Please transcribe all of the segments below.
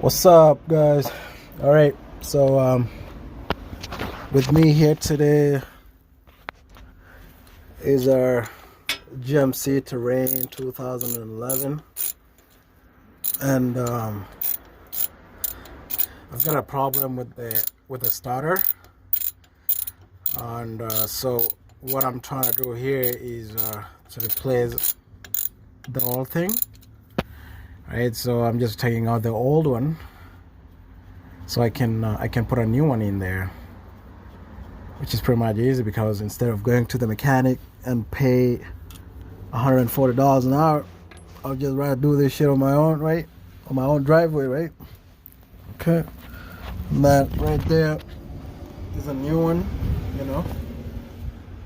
What's up, guys? All right, so with me here today is our GMC Terrain 2011, and I've got a problem with the starter, and so what I'm trying to do here is to replace the old thing. Right, so I'm just taking out the old one so I can put a new one in there, which is pretty much easy because instead of going to the mechanic and pay $140 an hour, I'll just rather do this shit on my own, right? On my own driveway, right? Okay. And that right there is a new one, you know,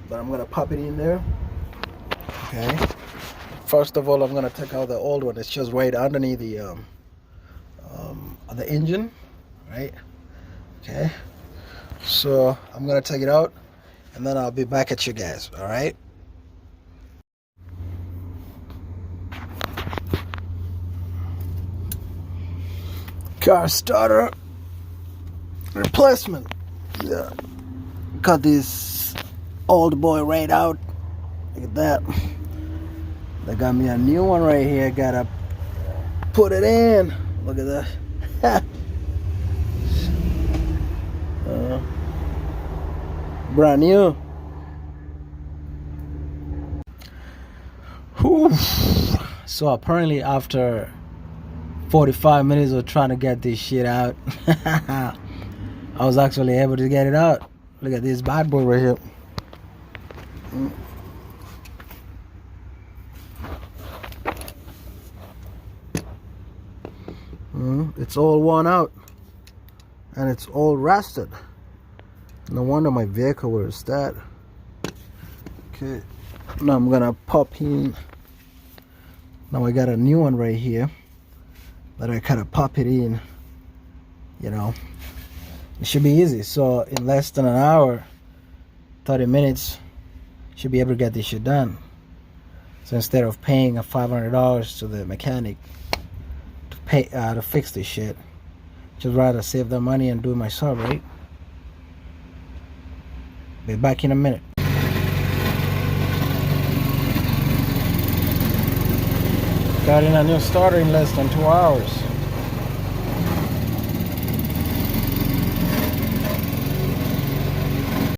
that I'm gonna pop it in there. Okay. First of all, I'm gonna take out the old one. It's just right underneath the engine, right? Okay. So I'm gonna take it out, and then I'll be back at you guys. All right. Car starter replacement. Yeah. Got this old boy right out. Look at that. They got me a new one right here. Gotta put it in. Look at that. Brand new. Whew. So apparently after 45 minutes of trying to get this shit out, I was actually able to get it out. Look at this bad boy right here. It's all worn out and it's all rusted. No wonder my vehicle was that. Okay, now I'm gonna pop in. Now I got a new one right here that I kind of pop it in. You know, it should be easy. So in less than an hour, 30 minutes, should be able to get this shit done. So instead of paying a $500 to the mechanic to fix this shit, just rather save the money and do it myself, right? Be back in a minute. Got in a new starter in less than 2 hours.